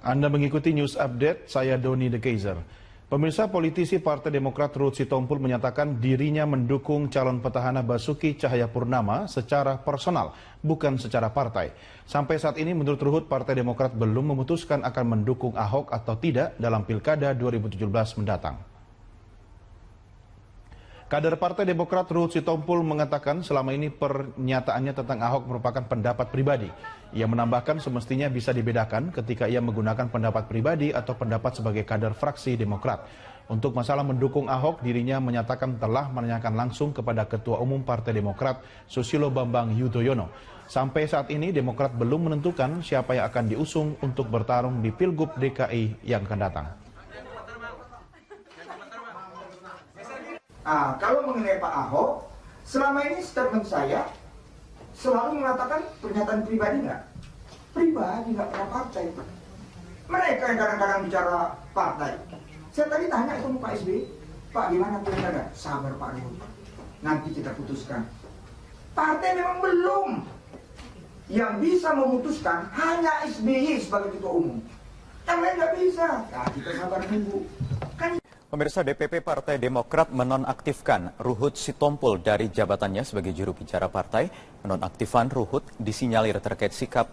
Anda mengikuti News Update, saya Doni De Kaiser. Pemirsa, politisi Partai Demokrat Ruhut Sitompul menyatakan dirinya mendukung calon petahana Basuki Cahayapurnama secara personal, bukan secara partai. Sampai saat ini menurut Ruhut, Partai Demokrat belum memutuskan akan mendukung Ahok atau tidak dalam Pilkada 2017 mendatang. Kader Partai Demokrat Ruhut Sitompul mengatakan selama ini pernyataannya tentang Ahok merupakan pendapat pribadi. Ia menambahkan semestinya bisa dibedakan ketika ia menggunakan pendapat pribadi atau pendapat sebagai kader fraksi Demokrat. Untuk masalah mendukung Ahok, dirinya menyatakan telah menanyakan langsung kepada Ketua Umum Partai Demokrat Susilo Bambang Yudhoyono. Sampai saat ini Demokrat belum menentukan siapa yang akan diusung untuk bertarung di Pilgub DKI yang akan datang. Kalau mengenai Pak Ahok, selama ini statement saya selalu mengatakan pernyataan pribadi nggak? Pribadi, nggak pernah partai. Mereka yang kadang-kadang bicara partai. Saya tadi tanya itu Pak SBY, Pak gimana pilkada? Sabar Pak Ruhut, nanti kita putuskan. Partai memang belum. Yang bisa memutuskan hanya SBY sebagai ketua umum. Yang lain nggak bisa. Nah, kita sabar nunggu. Pemirsa, DPP Partai Demokrat menonaktifkan Ruhut Sitompul dari jabatannya sebagai juru bicara partai. Penonaktifan Ruhut disinyalir terkait sikap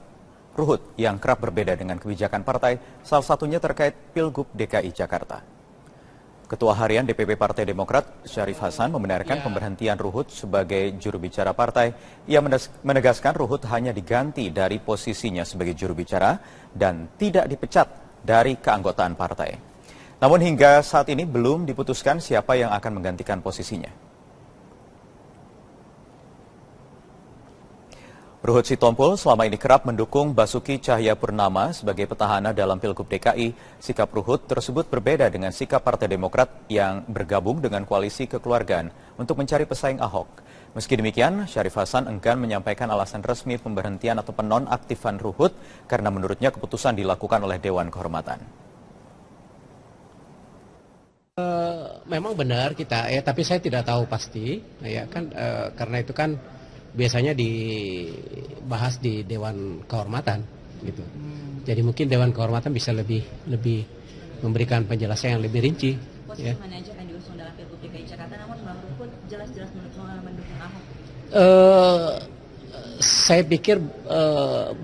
Ruhut yang kerap berbeda dengan kebijakan partai, salah satunya terkait Pilgub DKI Jakarta. Ketua Harian DPP Partai Demokrat, Syarif Hasan, membenarkan pemberhentian Ruhut sebagai juru bicara partai. Ia menegaskan Ruhut hanya diganti dari posisinya sebagai juru bicara dan tidak dipecat dari keanggotaan partai. Namun hingga saat ini belum diputuskan siapa yang akan menggantikan posisinya. Ruhut Sitompul selama ini kerap mendukung Basuki Cahayapurnama sebagai petahana dalam Pilgub DKI. Sikap Ruhut tersebut berbeda dengan sikap Partai Demokrat yang bergabung dengan koalisi kekeluargaan untuk mencari pesaing Ahok. Meski demikian, Syarif Hasan enggan menyampaikan alasan resmi pemberhentian atau penonaktifan Ruhut karena menurutnya keputusan dilakukan oleh Dewan Kehormatan. Memang benar kita tapi saya tidak tahu pasti ya kan karena itu kan biasanya dibahas di Dewan Kehormatan gitu. Jadi mungkin Dewan Kehormatan bisa lebih memberikan penjelasan yang lebih rinci. Posisi mana aja akan diusung dalam Pilgub DKI Jakarta, namun Bang Ruhut jelas-jelas mendukung Ahok. Saya pikir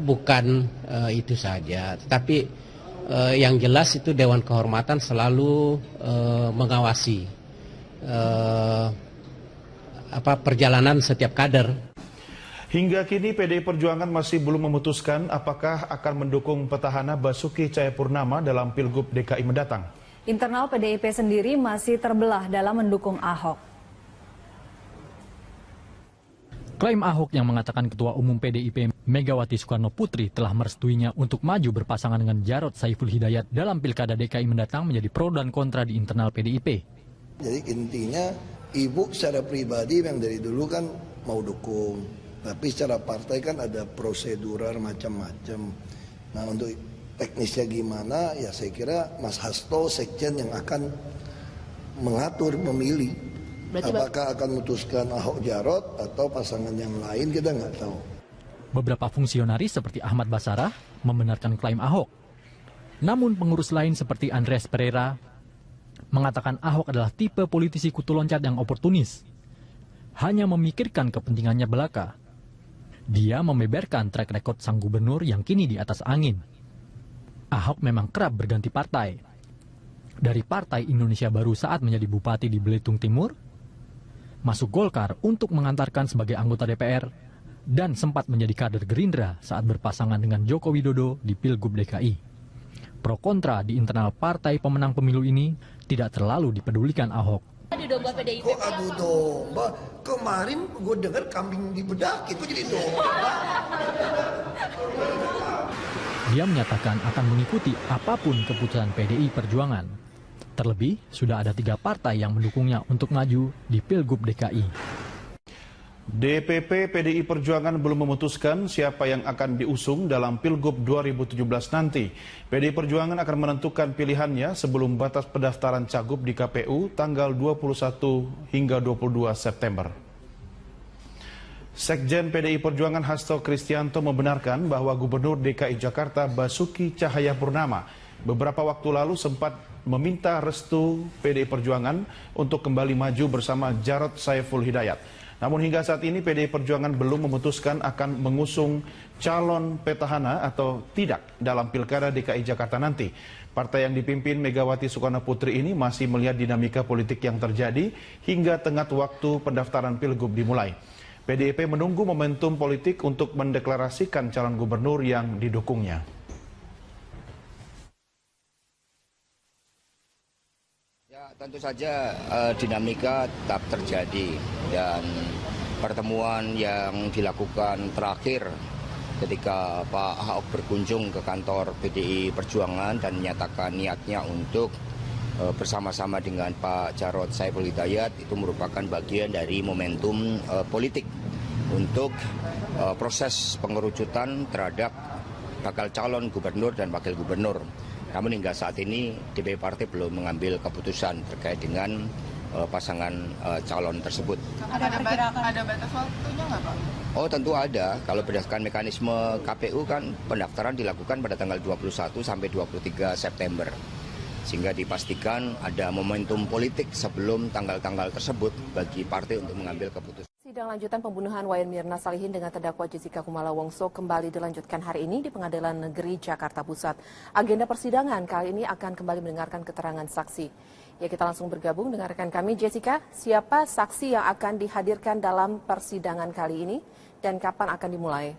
bukan itu saja, tetapi yang jelas itu Dewan Kehormatan selalu mengawasi perjalanan setiap kader. Hingga kini PDI Perjuangan masih belum memutuskan apakah akan mendukung petahana Basuki Cahayapurnama dalam Pilgub DKI mendatang. Internal PDIP sendiri masih terbelah dalam mendukung Ahok. Klaim Ahok yang mengatakan Ketua Umum PDIP Megawati Soekarno Putri telah merestuinya untuk maju berpasangan dengan Jarod Saiful Hidayat dalam Pilkada DKI mendatang menjadi pro dan kontra di internal PDIP. Jadi intinya Ibu secara pribadi yang dari dulu kan mau dukung, tapi secara partai kan ada prosedural macam-macam. Nah untuk teknisnya gimana ya saya kira Mas Hasto Sekjen yang akan mengatur, memilih. Apakah akan memutuskan Ahok Jarot atau pasangan yang lain kita nggak tahu. Beberapa fungsionaris seperti Ahmad Basarah membenarkan klaim Ahok. Namun pengurus lain seperti Andreas Pereira mengatakan Ahok adalah tipe politisi kutu loncat yang oportunis. Hanya memikirkan kepentingannya belaka. Dia membeberkan track record sang gubernur yang kini di atas angin. Ahok memang kerap berganti partai. Dari Partai Indonesia Baru saat menjadi bupati di Belitung Timur, masuk Golkar untuk mengantarkan sebagai anggota DPR, dan sempat menjadi kader Gerindra saat berpasangan dengan Joko Widodo di Pilgub DKI. Pro kontra di internal partai pemenang pemilu ini tidak terlalu dipedulikan Ahok. Adu domba PDIP. Kok adu domba? Kemarin gue dengar kambing dibedak, itu jadi domba. Dia menyatakan akan mengikuti apapun keputusan PDI Perjuangan. Terlebih, sudah ada 3 partai yang mendukungnya untuk maju di Pilgub DKI. DPP PDI Perjuangan belum memutuskan siapa yang akan diusung dalam Pilgub 2017 nanti. PDI Perjuangan akan menentukan pilihannya sebelum batas pendaftaran cagup di KPU tanggal 21 hingga 22 September. Sekjen PDI Perjuangan Hasto Kristianto membenarkan bahwa Gubernur DKI Jakarta Basuki Cahayapurnama beberapa waktu lalu sempat meminta restu PDI Perjuangan untuk kembali maju bersama Jarod Saiful Hidayat. Namun hingga saat ini PDI Perjuangan belum memutuskan akan mengusung calon petahana atau tidak dalam Pilkada DKI Jakarta nanti. Partai yang dipimpin Megawati Soekarnoputri ini masih melihat dinamika politik yang terjadi hingga tengah waktu pendaftaran Pilgub dimulai. PDIP menunggu momentum politik untuk mendeklarasikan calon gubernur yang didukungnya. Ya, tentu saja dinamika tetap terjadi dan pertemuan yang dilakukan terakhir ketika Pak Ahok berkunjung ke kantor PDI Perjuangan dan menyatakan niatnya untuk bersama-sama dengan Pak Jarod Saiful Hidayat itu merupakan bagian dari momentum politik untuk proses pengerucutan terhadap bakal calon gubernur dan wakil gubernur. Namun hingga saat ini DPP Partai belum mengambil keputusan terkait dengan pasangan calon tersebut. Ada batas waktunya nggak Pak? Oh tentu ada. Kalau berdasarkan mekanisme KPU kan pendaftaran dilakukan pada tanggal 21 sampai 23 September. Sehingga dipastikan ada momentum politik sebelum tanggal-tanggal tersebut bagi partai untuk mengambil keputusan. Sidang lanjutan pembunuhan Wayan Mirna Salihin dengan terdakwa Jessica Kumala Wongso kembali dilanjutkan hari ini di Pengadilan Negeri Jakarta Pusat. Agenda persidangan kali ini akan kembali mendengarkan keterangan saksi. Ya, kita langsung bergabung dengan rekan kami Jessica. Siapa saksi yang akan dihadirkan dalam persidangan kali ini dan kapan akan dimulai?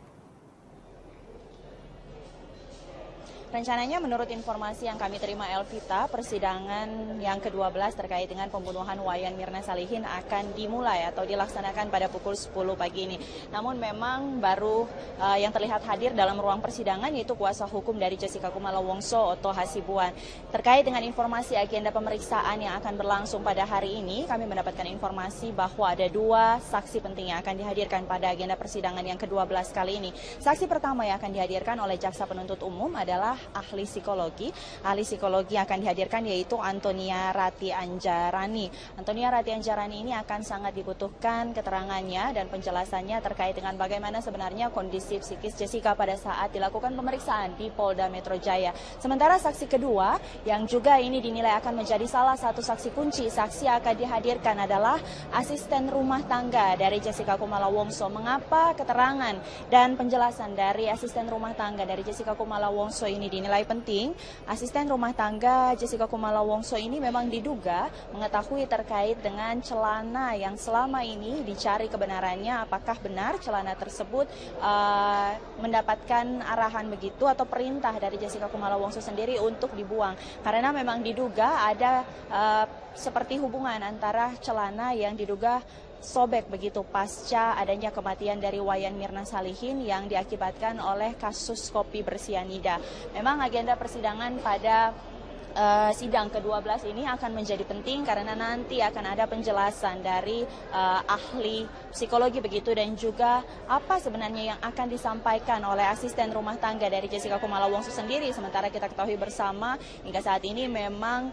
Rencananya menurut informasi yang kami terima Elvita, persidangan yang ke-12 terkait dengan pembunuhan Wayan Mirna Salihin akan dimulai atau dilaksanakan pada pukul 10 pagi ini. Namun memang baru yang terlihat hadir dalam ruang persidangan yaitu kuasa hukum dari Jessica Kumala Wongso, Otto Hasibuan. Terkait dengan informasi agenda pemeriksaan yang akan berlangsung pada hari ini, kami mendapatkan informasi bahwa ada 2 saksi penting yang akan dihadirkan pada agenda persidangan yang ke-12 kali ini. Saksi pertama yang akan dihadirkan oleh jaksa penuntut umum adalah ahli psikologi. Ahli psikologi akan dihadirkan yaitu Antonia Rati Anjarani. Antonia Rati Anjarani ini akan sangat dibutuhkan keterangannya dan penjelasannya terkait dengan bagaimana sebenarnya kondisi psikis Jessica pada saat dilakukan pemeriksaan di Polda Metro Jaya. Sementara saksi kedua yang juga ini dinilai akan menjadi salah satu saksi kunci, saksi yang akan dihadirkan adalah asisten rumah tangga dari Jessica Kumala Wongso. Mengapa keterangan dan penjelasan dari asisten rumah tangga dari Jessica Kumala Wongso ini dinilai penting? Asisten rumah tangga Jessica Kumala Wongso ini memang diduga mengetahui terkait dengan celana yang selama ini dicari kebenarannya, apakah benar celana tersebut mendapatkan arahan begitu atau perintah dari Jessica Kumala Wongso sendiri untuk dibuang. Karena memang diduga ada seperti hubungan antara celana yang diduga sobek begitu pasca adanya kematian dari Wayan Mirna Salihin yang diakibatkan oleh kasus kopi bersianida. Memang agenda persidangan pada sidang ke-12 ini akan menjadi penting karena nanti akan ada penjelasan dari ahli psikologi begitu dan juga apa sebenarnya yang akan disampaikan oleh asisten rumah tangga dari Jessica Kumala Wongso sendiri. Sementara kita ketahui bersama hingga saat ini memang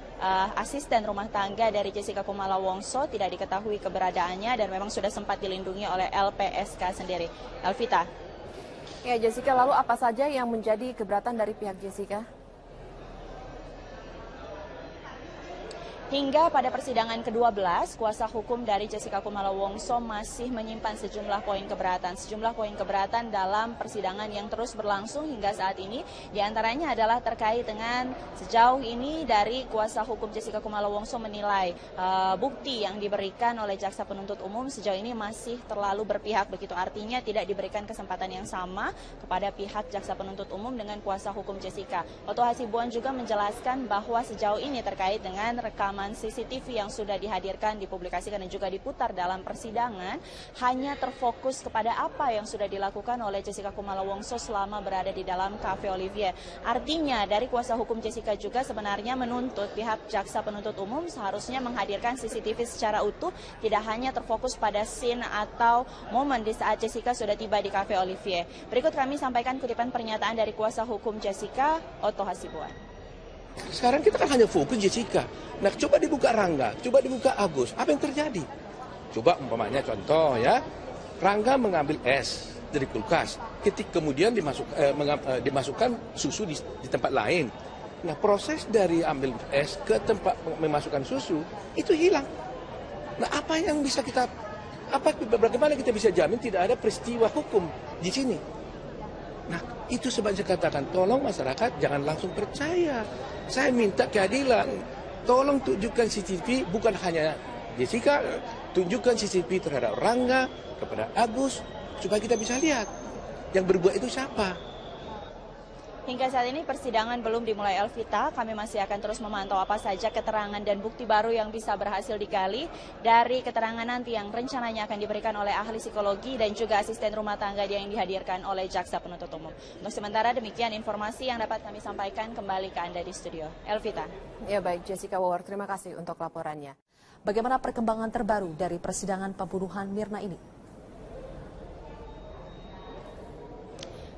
asisten rumah tangga dari Jessica Kumala Wongso tidak diketahui keberadaannya dan memang sudah sempat dilindungi oleh LPSK sendiri. Elvita. Ya Jessica, lalu apa saja yang menjadi keberatan dari pihak Jessica? Hingga pada persidangan ke-12, kuasa hukum dari Jessica Kumala Wongso masih menyimpan sejumlah poin keberatan. Sejumlah poin keberatan dalam persidangan yang terus berlangsung hingga saat ini. Di antaranya adalah terkait dengan sejauh ini dari kuasa hukum Jessica Kumala Wongso menilai bukti yang diberikan oleh jaksa penuntut umum sejauh ini masih terlalu berpihak. Begitu artinya tidak diberikan kesempatan yang sama kepada pihak jaksa penuntut umum dengan kuasa hukum Jessica. Otto Hasibuan juga menjelaskan bahwa sejauh ini terkait dengan rekaman CCTV yang sudah dihadirkan, dipublikasikan dan juga diputar dalam persidangan hanya terfokus kepada apa yang sudah dilakukan oleh Jessica Kumala Wongso selama berada di dalam Cafe Olivier. Artinya dari kuasa hukum Jessica juga sebenarnya menuntut pihak jaksa penuntut umum seharusnya menghadirkan CCTV secara utuh, tidak hanya terfokus pada scene atau momen di saat Jessica sudah tiba di Cafe Olivier. Berikut kami sampaikan kutipan pernyataan dari kuasa hukum Jessica, Otto Hasibuan. Sekarang kita kan hanya fokus Jessica. Nah, coba dibuka Rangga, coba dibuka Agus. Apa yang terjadi? Coba umpamanya contoh ya, Rangga mengambil es dari kulkas, kemudian dimasukkan susu di tempat lain. Nah, proses dari ambil es ke tempat memasukkan susu itu hilang. Nah, bagaimana kita bisa jamin tidak ada peristiwa hukum di sini? Nah, itu sebabnya saya katakan, tolong masyarakat jangan langsung percaya. Saya minta keadilan. Tolong tunjukkan CCTV, bukan hanya Jessica, tunjukkan CCTV terhadap Rangga, kepada Agus, supaya kita bisa lihat yang berbuat itu siapa. Hingga saat ini persidangan belum dimulai, Elvita. Kami masih akan terus memantau apa saja keterangan dan bukti baru yang bisa berhasil digali dari keterangan nanti yang rencananya akan diberikan oleh ahli psikologi dan juga asisten rumah tangga yang dihadirkan oleh jaksa penuntut umum. Untuk sementara demikian informasi yang dapat kami sampaikan, kembali ke Anda di studio. Elvita. Ya baik, Jessica Wawar, terima kasih untuk laporannya. Bagaimana perkembangan terbaru dari persidangan pembunuhan Mirna ini?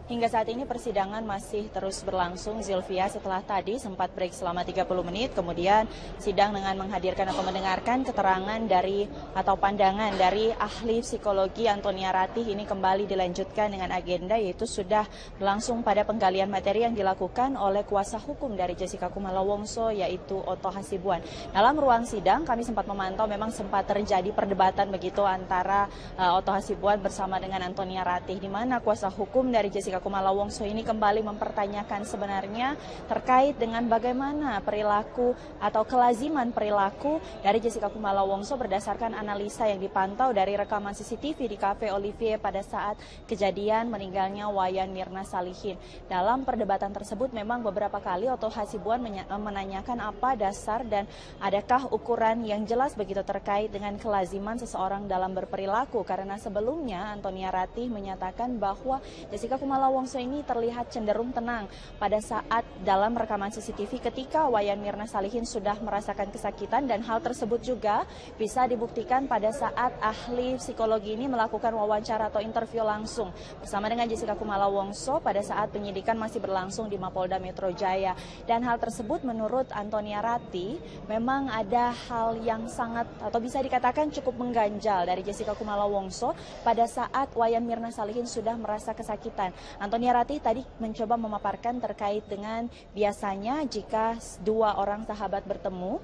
Hingga saat ini persidangan masih terus berlangsung, Zilvia, setelah tadi sempat break selama 30 menit, kemudian sidang dengan menghadirkan atau mendengarkan keterangan dari atau pandangan dari ahli psikologi Antonia Ratih ini kembali dilanjutkan dengan agenda yaitu sudah berlangsung pada penggalian materi yang dilakukan oleh kuasa hukum dari Jessica Kumala Wongso yaitu Otto Hasibuan. Dalam ruang sidang kami sempat memantau memang sempat terjadi perdebatan begitu antara Otto Hasibuan bersama dengan Antonia Ratih di mana kuasa hukum dari Jessica Kumala Wongso ini kembali mempertanyakan sebenarnya terkait dengan bagaimana perilaku atau kelaziman perilaku dari Jessica Kumala Wongso berdasarkan analisa yang dipantau dari rekaman CCTV di Cafe Olivier pada saat kejadian meninggalnya Wayan Mirna Salihin. Dalam perdebatan tersebut memang beberapa kali Otto Hasibuan menanyakan apa dasar dan adakah ukuran yang jelas begitu terkait dengan kelaziman seseorang dalam berperilaku, karena sebelumnya Antonia Ratih menyatakan bahwa Jessica Kumala Wongso ini terlihat cenderung tenang pada saat dalam rekaman CCTV ketika Wayan Mirna Salihin sudah merasakan kesakitan, dan hal tersebut juga bisa dibuktikan pada saat ahli psikologi ini melakukan wawancara atau interview langsung bersama dengan Jessica Kumala Wongso pada saat penyidikan masih berlangsung di Mapolda Metro Jaya. Dan hal tersebut menurut Antonia Ratih memang ada hal yang sangat atau bisa dikatakan cukup mengganjal dari Jessica Kumala Wongso pada saat Wayan Mirna Salihin sudah merasa kesakitan. Antonia Ratih tadi mencoba memaparkan terkait dengan biasanya jika dua orang sahabat bertemu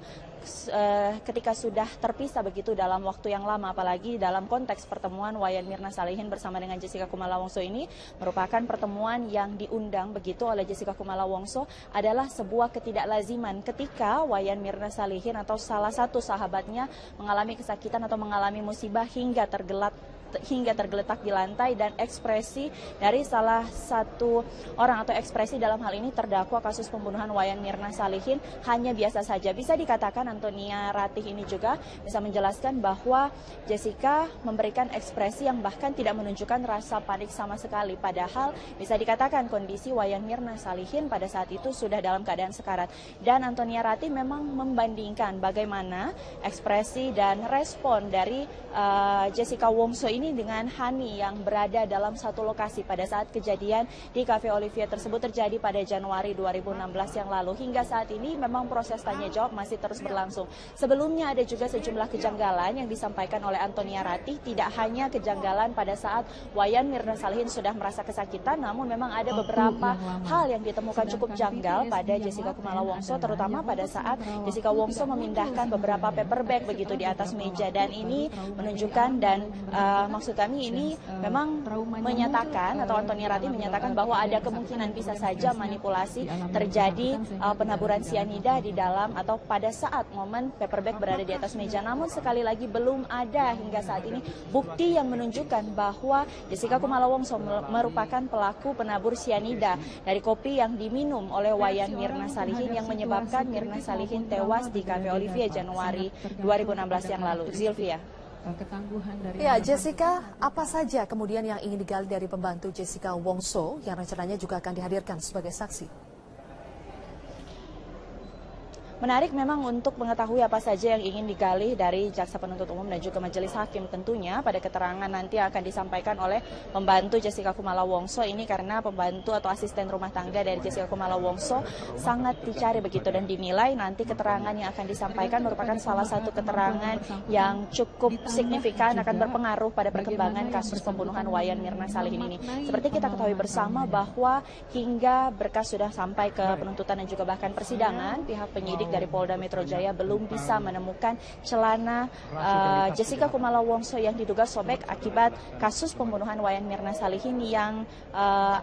ketika sudah terpisah begitu dalam waktu yang lama, apalagi dalam konteks pertemuan Wayan Mirna Salihin bersama dengan Jessica Kumala Wongso ini merupakan pertemuan yang diundang begitu oleh Jessica Kumala Wongso, adalah sebuah ketidaklaziman ketika Wayan Mirna Salihin atau salah satu sahabatnya mengalami kesakitan atau mengalami musibah hingga tergeletak di lantai, dan ekspresi dari salah satu orang atau ekspresi dalam hal ini terdakwa kasus pembunuhan Wayan Mirna Salihin hanya biasa saja. Bisa dikatakan Antonia Ratih ini juga bisa menjelaskan bahwa Jessica memberikan ekspresi yang bahkan tidak menunjukkan rasa panik sama sekali, padahal bisa dikatakan kondisi Wayan Mirna Salihin pada saat itu sudah dalam keadaan sekarat. Dan Antonia Ratih memang membandingkan bagaimana ekspresi dan respon dari Jessica Wongso ini dengan Hani yang berada dalam satu lokasi pada saat kejadian di Cafe Olivier tersebut terjadi pada Januari 2016 yang lalu. Hingga saat ini memang proses tanya jawab masih terus berlangsung. Sebelumnya ada juga sejumlah kejanggalan yang disampaikan oleh Antonia Ratih, tidak hanya kejanggalan pada saat Wayan Mirna Salihin sudah merasa kesakitan, namun memang ada beberapa hal yang ditemukan cukup janggal pada Jessica Kumala Wongso, terutama pada saat Jessica Wongso memindahkan beberapa paper bag begitu di atas meja, dan ini menunjukkan dan maksud kami ini memang menyatakan atau Antonia Ratih menyatakan bahwa ada kemungkinan bisa saja manipulasi terjadi penaburan sianida di dalam atau pada saat momen paper bag berada di atas meja. Namun sekali lagi belum ada hingga saat ini bukti yang menunjukkan bahwa Jessica Kumala Wongso merupakan pelaku penabur sianida dari kopi yang diminum oleh Wayan Mirna Salihin yang menyebabkan Mirna Salihin tewas di Cafe Olivier Januari 2016 yang lalu. Zilvia. Ya, Jessica, apa saja kemudian yang ingin digali dari pembantu Jessica Wongso yang rencananya juga akan dihadirkan sebagai saksi? Menarik memang untuk mengetahui apa saja yang ingin digali dari jaksa penuntut umum dan juga majelis hakim tentunya pada keterangan nanti akan disampaikan oleh pembantu Jessica Kumala Wongso ini, karena pembantu atau asisten rumah tangga dari Jessica Kumala Wongso sangat dicari begitu dan dinilai nanti keterangan yang akan disampaikan merupakan salah satu keterangan yang cukup signifikan akan berpengaruh pada perkembangan kasus pembunuhan Wayan Mirna Salihin ini. Seperti kita ketahui bersama bahwa hingga berkas sudah sampai ke penuntutan dan juga bahkan persidangan, pihak penyidik dari Polda Metro Jaya belum bisa menemukan celana Jessica Kumala Wongso yang diduga sobek akibat kasus pembunuhan Wayan Mirna Salihin yang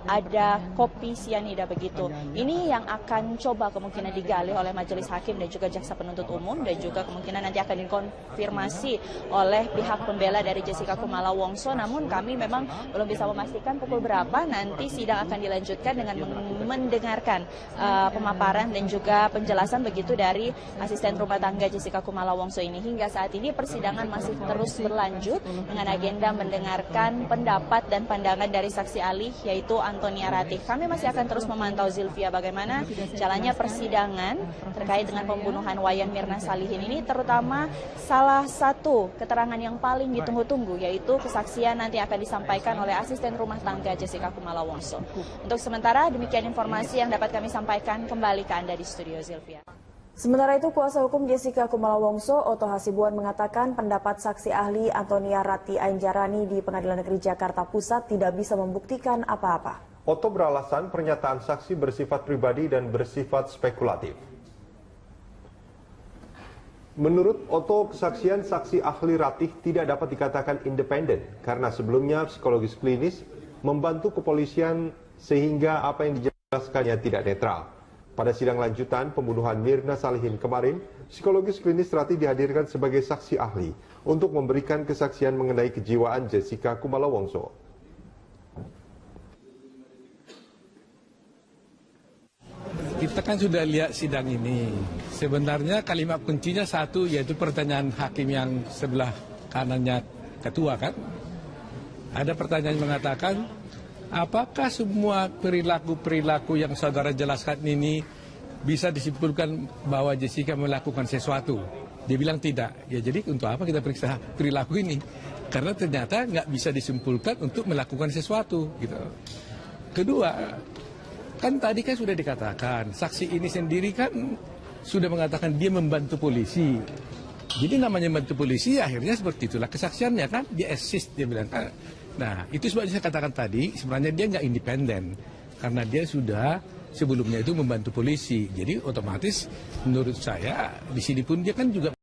ada kopi sianida begitu. Ini yang akan coba kemungkinan digali oleh majelis hakim dan juga jaksa penuntut umum, dan juga kemungkinan nanti akan dikonfirmasi oleh pihak pembela dari Jessica Kumala Wongso. Namun kami memang belum bisa memastikan pukul berapa nanti sidang akan dilanjutkan dengan mendengarkan pemaparan dan juga penjelasan begitu dari asisten rumah tangga Jessica Kumala Wongso ini. Hingga saat ini persidangan masih terus berlanjut dengan agenda mendengarkan pendapat dan pandangan dari saksi ahli yaitu Antonia Ratih. Kami masih akan terus memantau, Zilvia, bagaimana jalannya persidangan terkait dengan pembunuhan Wayan Mirna Salihin ini, terutama salah satu keterangan yang paling ditunggu-tunggu yaitu kesaksian nanti akan disampaikan oleh asisten rumah tangga Jessica Kumala Wongso. Untuk sementara demikian informasi yang dapat kami sampaikan, kembali ke Anda di studio, Zilvia. Sementara itu, kuasa hukum Jessica Kumala Wongso, Oto Hasibuan, mengatakan pendapat saksi ahli Antonia Ratih Ainjarani di Pengadilan Negeri Jakarta Pusat tidak bisa membuktikan apa-apa. Oto beralasan pernyataan saksi bersifat pribadi dan bersifat spekulatif. Menurut Oto, kesaksian saksi ahli Ratih tidak dapat dikatakan independen karena sebelumnya psikologis klinis membantu kepolisian sehingga apa yang dijelaskannya tidak netral. Pada sidang lanjutan pembunuhan Mirna Salihin kemarin, psikologis klinis Ratih dihadirkan sebagai saksi ahli untuk memberikan kesaksian mengenai kejiwaan Jessica Kumala Wongso. Kita kan sudah lihat sidang ini. Sebenarnya kalimat kuncinya satu, yaitu pertanyaan hakim yang sebelah kanannya ketua kan. Ada pertanyaan yang mengatakan, apakah semua perilaku-perilaku yang saudara jelaskan ini bisa disimpulkan bahwa Jessica melakukan sesuatu? Dia bilang tidak. Ya jadi untuk apa kita periksa perilaku ini? Karena ternyata nggak bisa disimpulkan untuk melakukan sesuatu. Gitu. Kedua, kan tadi kan sudah dikatakan, saksi ini sendiri kan sudah mengatakan dia membantu polisi. Jadi namanya membantu polisi akhirnya seperti itulah kesaksiannya kan, dia assist, dia bilang kan. Nah, itu sebabnya saya katakan tadi, sebenarnya dia nggak independen. Karena dia sudah sebelumnya itu membantu polisi. Jadi otomatis menurut saya, di sini pun dia kan juga